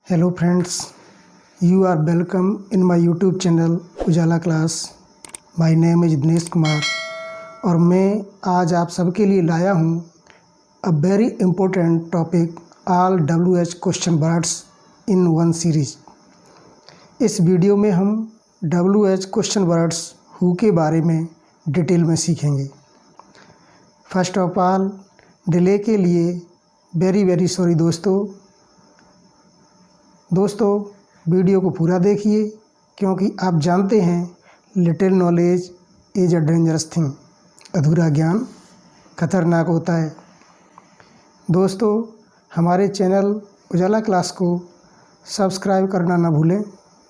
Hello friends, you are welcome in my YouTube channel Ujala class. My name is Dinesh Kumar और मैं आज आप सबके लिए लाया हूँ a very important topic all WH question words in one series. इस वीडियो में हम WH क्वेश्चन वर्ड्स हु के बारे में डिटेल में सीखेंगे। फर्स्ट ऑफ ऑल डिले के लिए वेरी सॉरी दोस्तों वीडियो को पूरा देखिए, क्योंकि आप जानते हैं little knowledge is a dangerous thing. अधूरा ज्ञान खतरनाक होता है। दोस्तों, हमारे चैनल उजाला क्लास को सब्सक्राइब करना ना भूलें,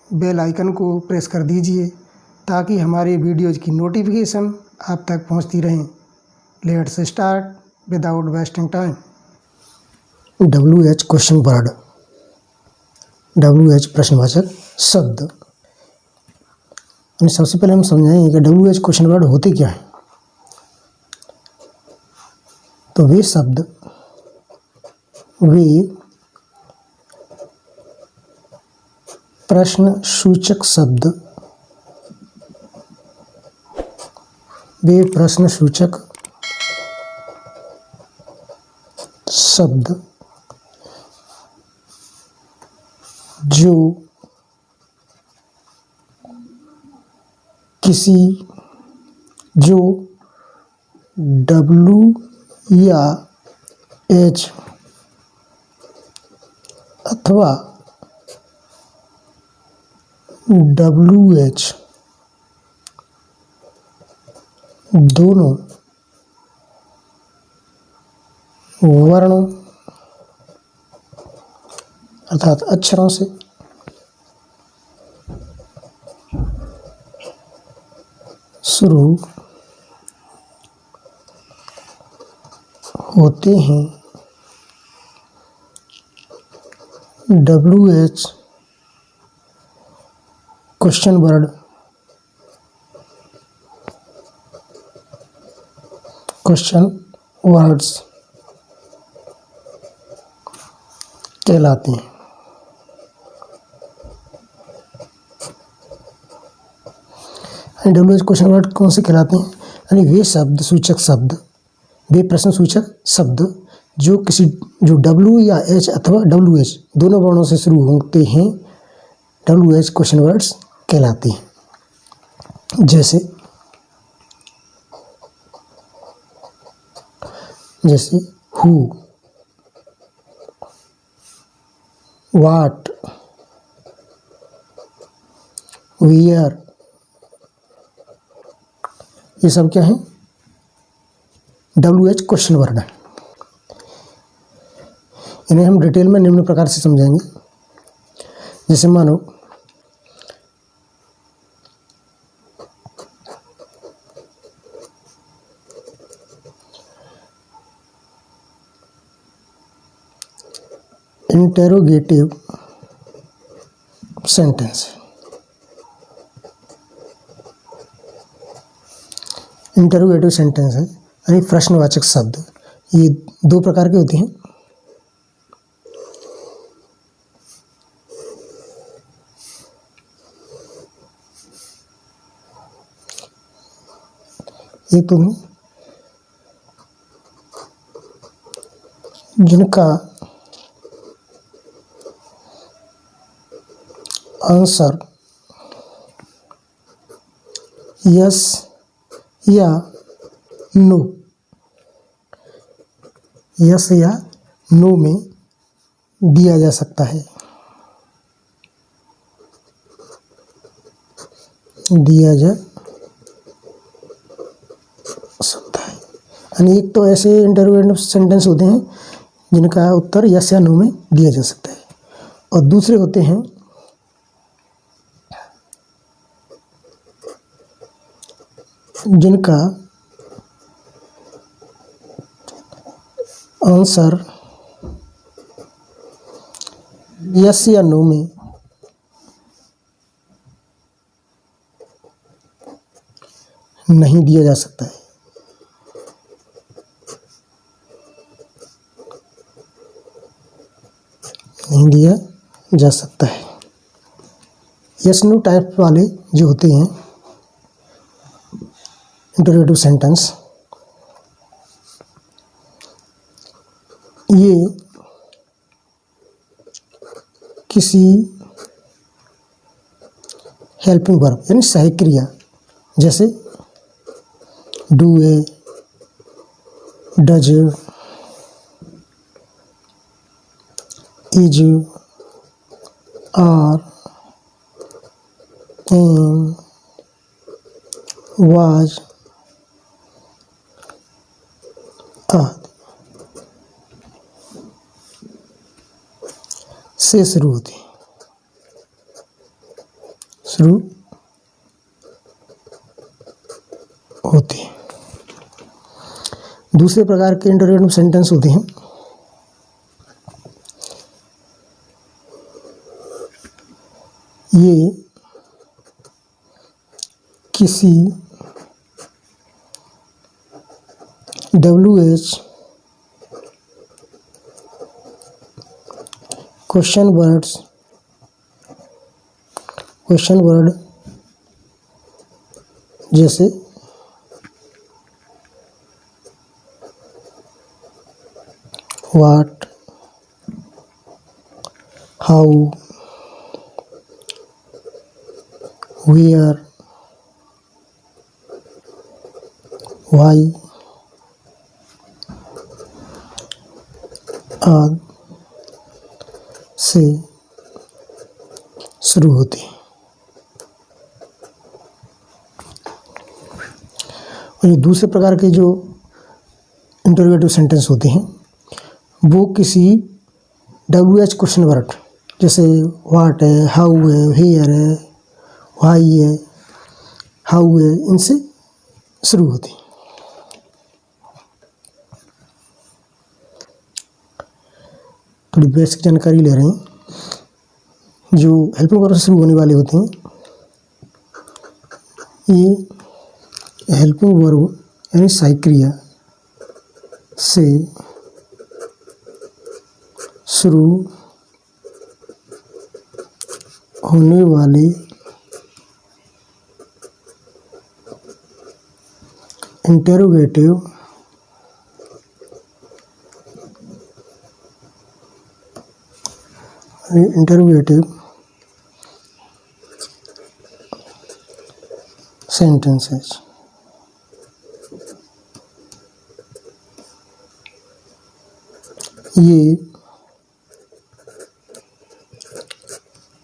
बेल आइकन को प्रेस कर दीजिए ताकि हमारे वीडियोज़ की नोटिफिकेशन आप तक पहुंचती रहें। Let's start without wasting time. WH question word. WH प्रश्नवाचक शब्द। सबसे पहले हम समझाएंगे कि WH क्वेश्चन वर्ड होते क्या हैं। तो वे प्रश्नसूचक शब्द जो W या H अथवा WH दोनों वर्णों अर्थात अक्षरों से शुरू होते हैं। WH क्वेश्चन वर्ड्स कहलाते हैं। WH क्वेश्चन वर्ड कौन से कहलाते हैं? यानी वे प्रश्नसूचक शब्द जो W या H अथवा WH दोनों वर्णों से शुरू होते हैं, WH क्वेश्चन वर्ड्स कहलाते हैं। जैसे हु, व्हाट, वेयर, ये सब क्या है? WH क्वेश्चन वर्ड है। इन्हें हम डिटेल में निम्न प्रकार से समझेंगे। जैसे मानो इंटेरोगेटिव सेंटेंस। इंटेरोगेटिव सेंटेंस है यानी प्रश्नवाचक शब्द। ये दो प्रकार के होते हैं। एक तो जिनका आंसर यस या नो में दिया जा सकता है। यानी एक तो ऐसे इंटरोगेटिव सेंटेंस होते हैं जिनका उत्तर यस या नो में दिया जा सकता है, और दूसरे होते हैं जिनका आंसर यस या नो में नहीं दिया जा सकता है। नहीं दिया जा सकता है। यस नो टाइप वाले जो होते हैं इंटरोगेटिव सेंटेंस, ये किसी हेल्पिंग वर्ब यानी सहायक क्रिया जैसे do a, does, is, are, am, was आदि से शुरू होती है। दूसरे प्रकार के इंटरोगेटिव सेंटेंस होते हैं ये किसी WH क्वेश्चन वर्ड जैसे व्हाट, हाउ, वेयर, वाई आदि से शुरू होती है। और ये दूसरे प्रकार के जो इंटरोगेटिव सेंटेंस होते हैं वो किसी WH क्वेश्चन वर्ड जैसे व्हाट है, हाउ है, वेयर है, वाई है, हाउ है, इनसे शुरू होती है। थोड़ी बेसिक जानकारी ले रहे हैं। जो हेल्पिंग वर्ब से शुरू होने वाले होते हैं ये हेल्पिंग वर्ब यानी सहायक क्रिया से शुरू होने वाले इंटरोगेटिव सेंटेंसेस। ये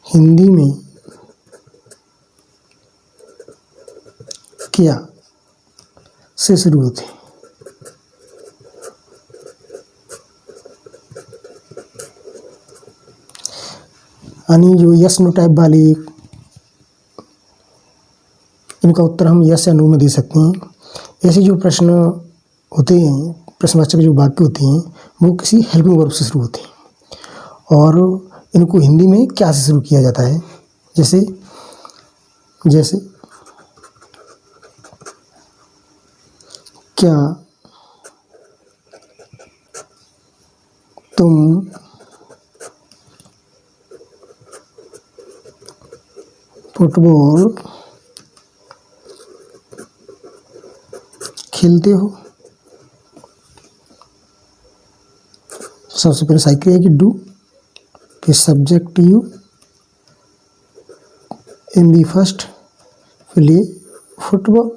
हिंदी में क्या से शुरू होते हैं। यानी जो यस नो टाइप वाले इनका उत्तर हम यस या नो में दे सकते हैं। ऐसे जो प्रश्न होते हैं, प्रश्नवाचक जो वाक्य होते हैं वो किसी हेल्पिंग वर्ब से शुरू होते हैं और इनको हिंदी में क्या से शुरू किया जाता है। जैसे क्या तुम फुटबॉल खेलते हो। सबसे पहले सहायक क्रिया की डू, फिर सब्जेक्ट यू, एम बी फर्स्ट, फिर लिए फुटबॉल,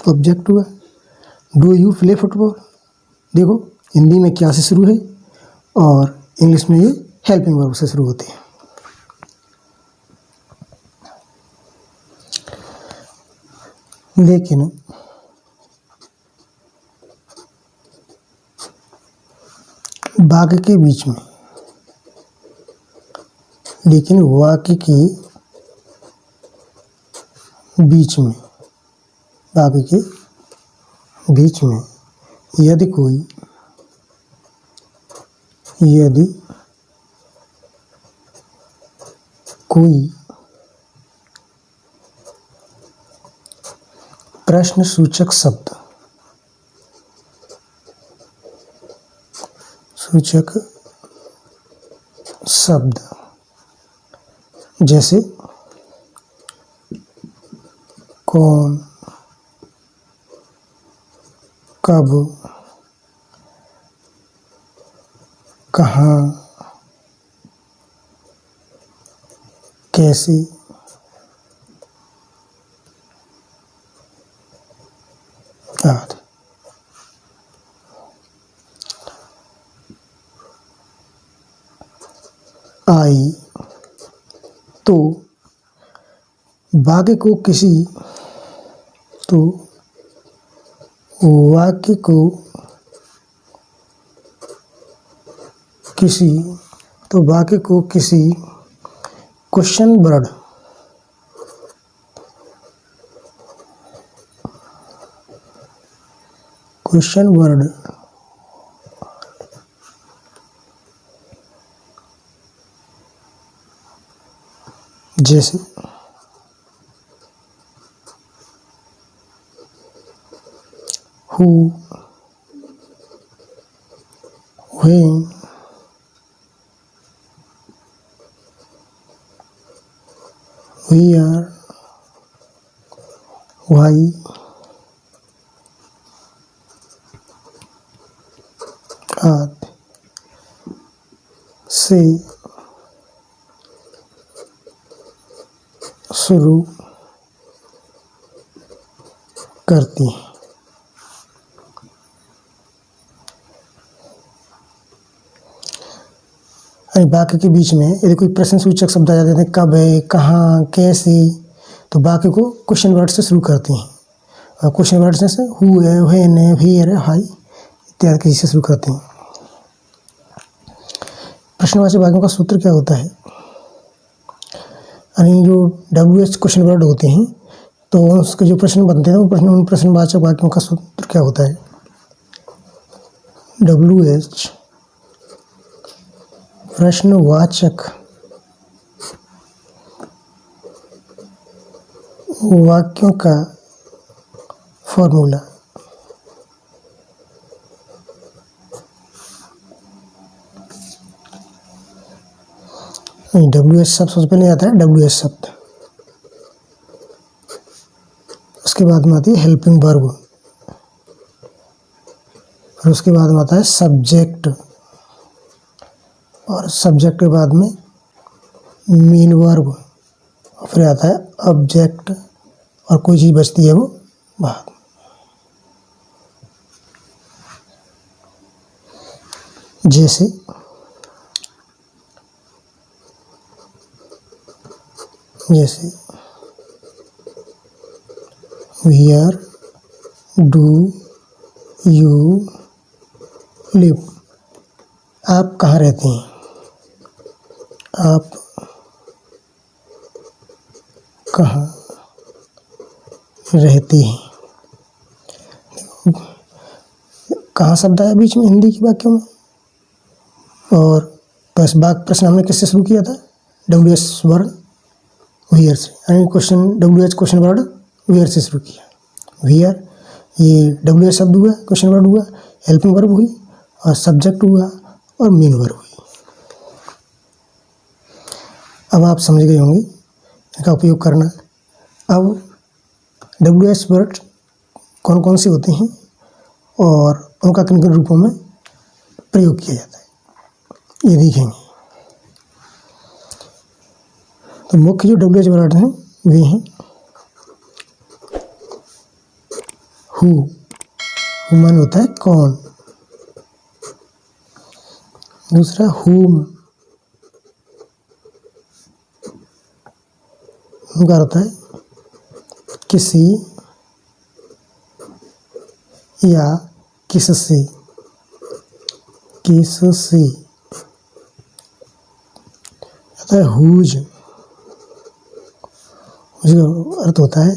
ऑब्जेक्ट हुआ डू यू प्ले फुटबॉल। देखो हिंदी में क्या से शुरू है और इंग्लिश में ये हेल्पिंग वर्ब से शुरू होते हैं। लेकिन वाक्य के बीच में वाक्य के बीच में यदि कोई प्रश्न सूचक शब्द, जैसे कौन, कब, कहाँ, कैसे, आदि। आई तो वाक्य को किसी तो वाक्य को किसी तो वाक्य को किसी क्वेश्चन वर्ड जैसे who, when, where, why, आदि से शुरू करती हैं। वाक्य के बीच में यदि कोई प्रश्नसूचक शब्द आ जाते हैं, कब है, कहाँ, कैसे, तो वाक्य को क्वेश्चन वर्ड से शुरू करती हैं। और क्वेश्चन वर्ड से हु है, व्हेन है, वेयर है, हाई इत्यादि के से शुरू करती हैं। प्रश्नवाची वाक्यों का सूत्र क्या होता है? यानी जो WH क्वेश्चन वर्ड होते हैं तो उसके जो प्रश्न बनते हैं उन प्रश्नवाचक वाक्यों का सूत्र क्या होता है? WH प्रश्नवाचक वाक्यों का फॉर्मूला। WH शब्द सबसे पहले आता है WH शब्द, उसके बाद में आती है हेल्पिंग वर्ब, फिर उसके बाद में आता है सब्जेक्ट, और सब्जेक्ट के बाद में मेन वर्ब, और फिर आता है ऑब्जेक्ट, और कोई चीज़ बचती है वो बाद। जैसे वेयर डू यू लिव, आप कहाँ रहते हैं? आप कहाँ रहते हैं? कहाँ शब्द आया बीच में हिंदी के वाक्यों में, और बस प्रश्न हमने किससे शुरू किया था? WH वर्ड वेयर से, यानी WH क्वेश्चन वर्ड वेयर से शुरू किया। वेयर ये WH शब्द हुआ, क्वेश्चन वर्ड हुआ, हेल्पिंग वर्ब हुई, और सब्जेक्ट हुआ, और मेन वर्ब हुई। अब आप समझ गए होंगे इनका उपयोग करना। अब WH वर्ड कौन कौन से होते हैं और उनका किन किन रूपों में प्रयोग किया जाता है ये देखेंगे। तो मुख्य जो WH वर्ड हैं वे हैं हु माने होता है कौन, दूसरा हुम का होता है किसी या किससे, होता है हुज, उसका अर्थ होता है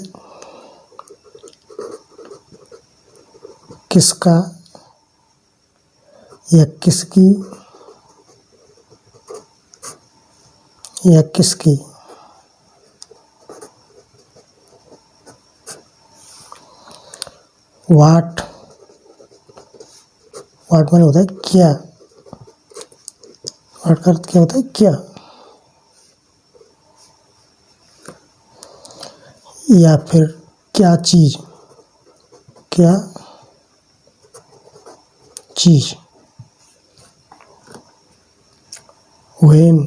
किसका या किसकी या किसकी। वाट माने होता है क्या, व्हाट का अर्थ क्या होता है? क्या। या फिर क्या चीज, क्या चीज। व्हेन,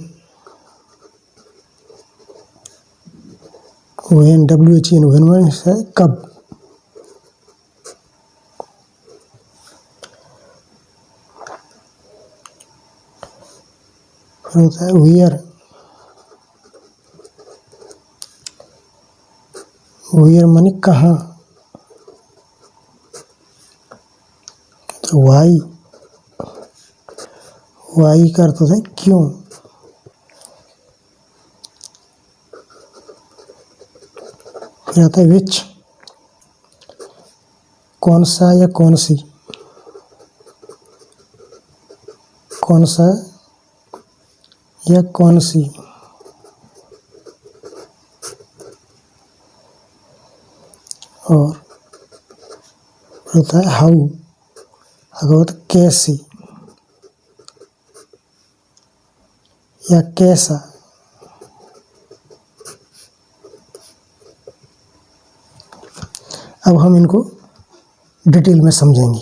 WHEN, व्हेन है कब। फिर होता है वेयर, वेयर माने कहाँ। तो वाई, वाई का अर्थ होता है क्यों। फिर आता है विच, कौन सा या कौन सी, कौन सा या कौन सी। और होता है हाउ, अगर कैसे या कैसा। अब हम इनको डिटेल में समझेंगे,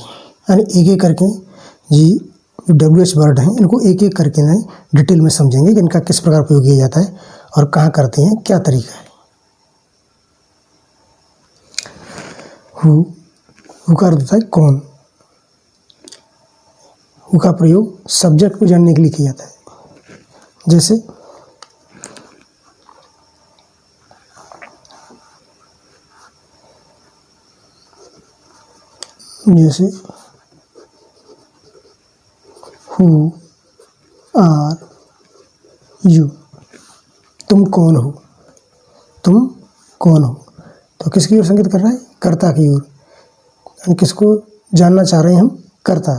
यानी एक एक करके जी WH वर्ड हैं इनको एक एक करके ना डिटेल में समझेंगे कि इनका किस प्रकार प्रयोग किया जाता है और कहाँ करते हैं, क्या तरीका है। हु का अर्थ होता है कौन। हु का प्रयोग सब्जेक्ट को जानने के लिए किया जाता है। जैसे हु आर यू, तुम कौन हो, तुम कौन हो। तो किसकी ओर संकेत कर रहा है? कर्ता की ओर। किसको जानना चाह रहे हैं हम? कर्ता।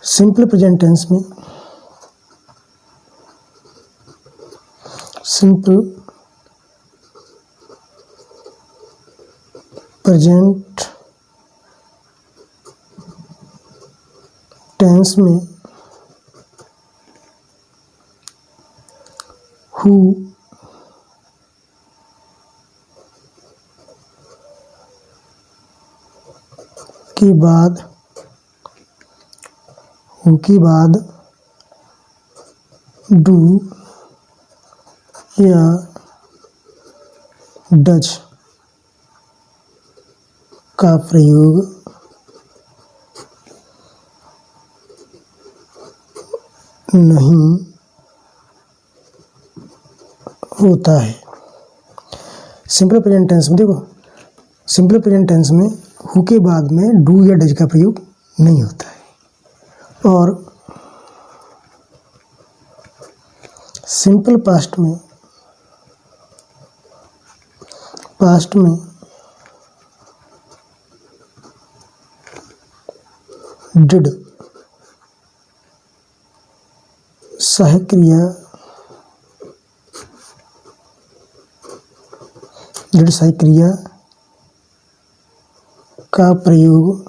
सिंपल प्रेजेंट टेंस में, सिंपल प्रेजेंट टेंस में हु के बाद, हु के बाद डू या डज का प्रयोग नहीं होता है। सिंपल प्रेजेंट टेंस में देखो, सिंपल प्रेजेंट टेंस में हु के बाद में डू या डज का प्रयोग नहीं होता है। और सिंपल पास्ट में, पास्ट में डिड सहक्रिया, डिड सहक्रिया का प्रयोग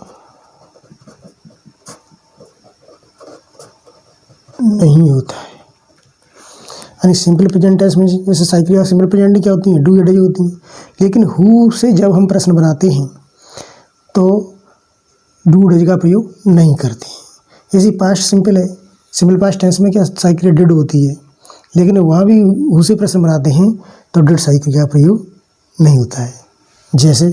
नहीं होता है। यानी सिंपल प्रेजेंट टेंस में जैसे सहक्रिया सिंपल प्रेजेंट क्या होती है? डू या डज होती हैं। लेकिन हु से जब हम प्रश्न बनाते हैं तो डू डज का प्रयोग नहीं करते हैं। जैसे पास्ट सिंपल है, सिंपल पास्ट टेंस में क्या सहक्रिया डिड होती है, लेकिन वहाँ भी हु से प्रश्न बनाते हैं तो डिड सहक्रिया का प्रयोग नहीं होता है। जैसे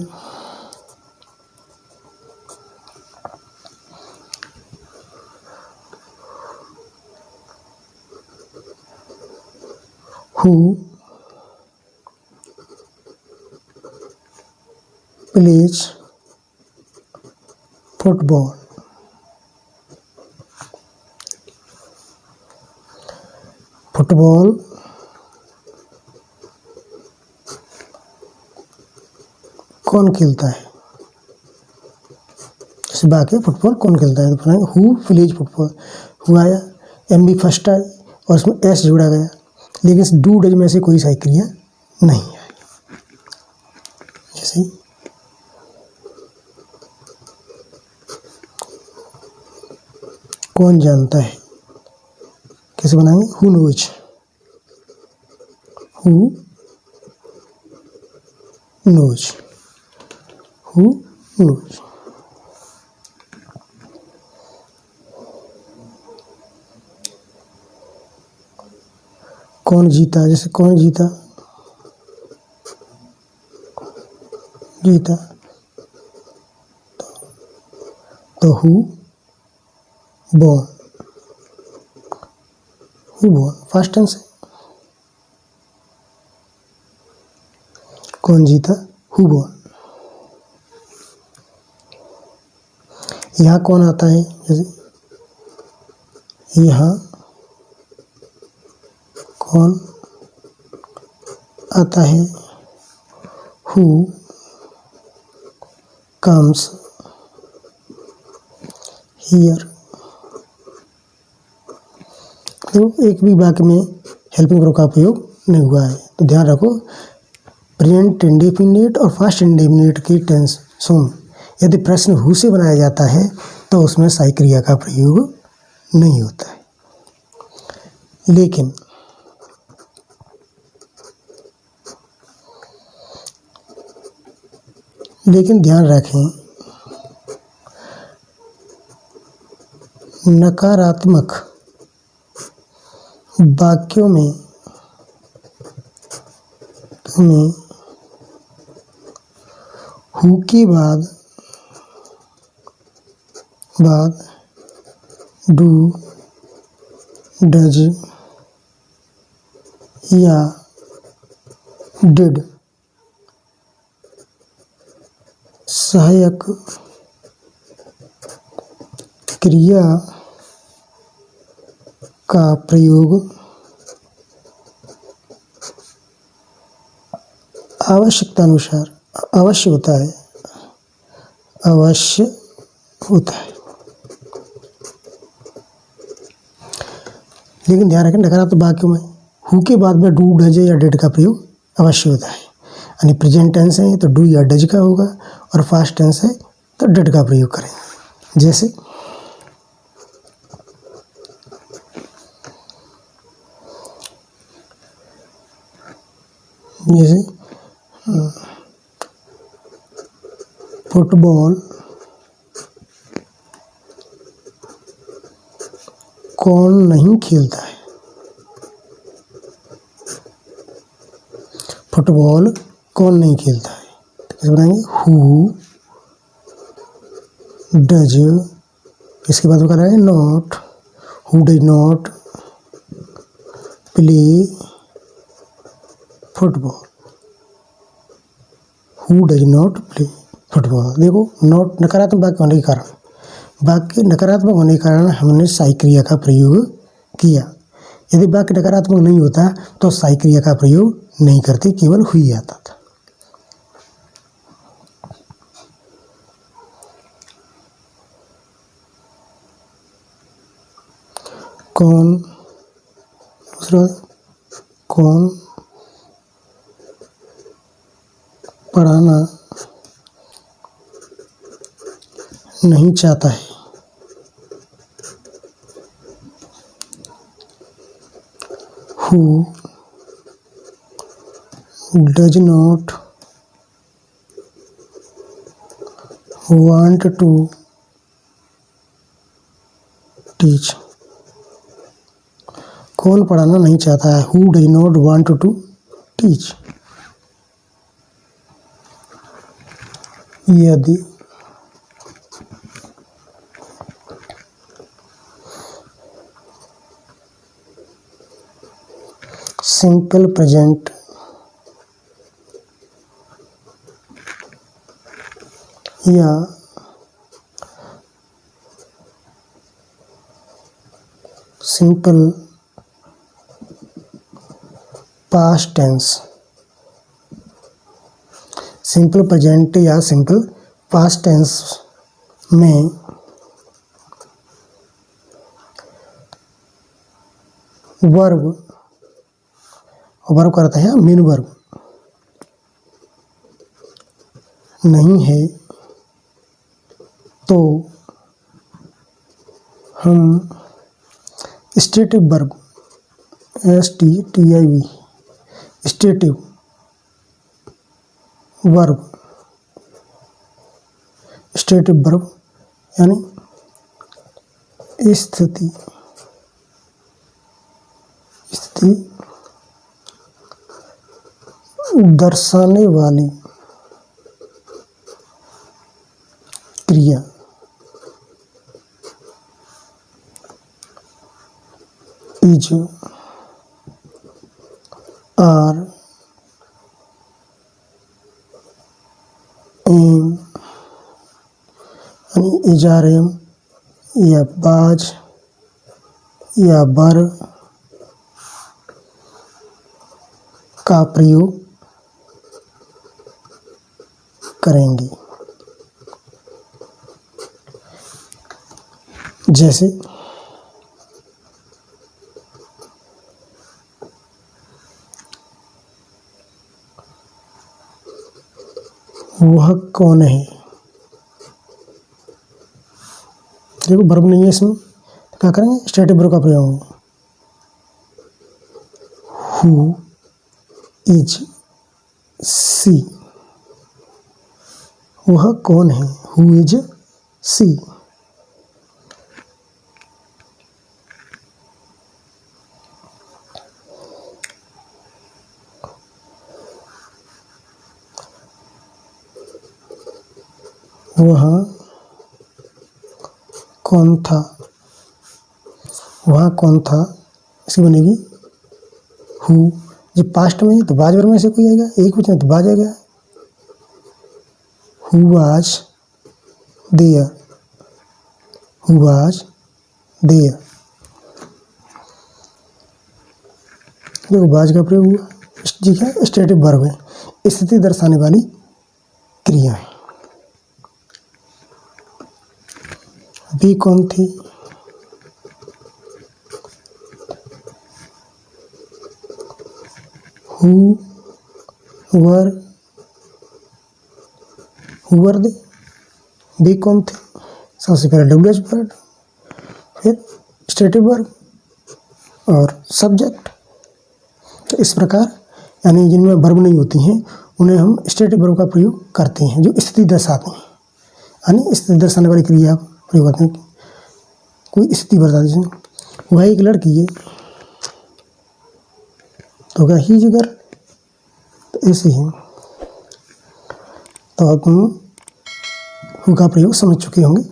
हु प्लेज फुटबॉल, फुटबॉल कौन खेलता है? जैसे बाकी फुटबॉल कौन खेलता है तो हु प्लेज फुटबॉल। हु आया, MB फर्स्ट आया और उसमें एस जोड़ा गया, लेकिन इस डू डज में से कोई सहक्रिया नहीं है। जैसे कौन जानता है। कैसे बनाएंगे? Who knows, who knows, who knows. कौन जीता, जैसे कौन जीता, जीता तो who won, who won first tense है। कौन जीता, हु बोन। यहाँ कौन आता है, जैसे यहाँ कौन आता है, हु कम्स हियर। तो एक भी वाक्य में हेल्पिंग वर्ब का प्रयोग नहीं हुआ है, तो ध्यान रखो प्रेजेंट इंडेफिनिट और पास्ट इंडेफिनिट की टेंस सुन। यदि प्रश्न हु से बनाया जाता है तो उसमें सहायक क्रिया का प्रयोग नहीं होता है। लेकिन ध्यान रखें, नकारात्मक वाक्यों में तुम्हें हु के बाद डू, डज या डिड सहायक क्रिया का प्रयोग आवश्यकता अनुसार अवश्य होता है, अवश्य होता है। लेकिन ध्यान रखें नकारात्मक वाक्यों में हु के बाद में डू, डज या डिड का प्रयोग अवश्य होता है। यानी प्रेजेंट टेंस है तो डू या डज का होगा और पास्ट टेंस है तो डिड का प्रयोग करेंगे। जैसे फुटबॉल कौन नहीं खेलता है, फुटबॉल कौन नहीं खेलता है, तो कैसे बनाएंगे? हु डज, इसके बाद क्या है? Not, who does not play football, who does not play football. देखो नॉट नकारात्मक वाक्य होने के कारण, वाक्य नकारात्मक होने के कारण हमने सहायक क्रिया का प्रयोग किया। यदि वाक्य नकारात्मक नहीं होता तो सहायक क्रिया का प्रयोग नहीं करते, केवल हु ही आता था। कौन, दूसरा कौन पढ़ाना नहीं चाहता है, who does not want to teach, कौन पढ़ाना नहीं चाहता है, who does not want to teach. यदि सिंपल प्रेजेंट या simple past tense, simple present या सिंपल पास्ट टेंस में वर्ब करता है मेन वर्ब नहीं है तो हम stative verb STTIV stative verb यानी स्थिति दर्शाने वाली क्रिया इज आर एम यानी इजारेम या बाज या बर का प्रयोग करेंगे। जैसे वह कौन है, देखो वर्ब नहीं है इसमें, तो क्या करेंगे, स्टेटिव वर्ब का प्रयोग होगा। हु इज सी, वह कौन है, हु इज सी। वह कौन था, वह कौन था, इसकी बनेगी हु। जब पास्ट में है तो वाज वर्ब में से कोई आएगा, एक वचन तो वाज आएगा। Who was there, who was there, देखो वाज का प्रयोग हुआ। ठीक है, स्टेटिव वर्ब है, स्थिति दर्शाने वाली क्रिया है। वे कौन थी, हु वर दे, वे कौन थे, सबसे पहले WH वर्ड, फिर स्टेटिव वर्ब और सब्जेक्ट। तो इस प्रकार यानी जिनमें वर्ब नहीं होती हैं उन्हें हम स्टेटिव वर्ब का प्रयोग करते हैं, जो स्थिति दर्शाते हैं, यानी स्थिति दर्शाने वाली क्रिया प्रयोग करते हैं। कोई स्थिति बता दीजिए, वह एक लड़की है तो क्या ही जिगर, तो ऐसे ही। तो अब हम हु का प्रयोग समझ चुके होंगे।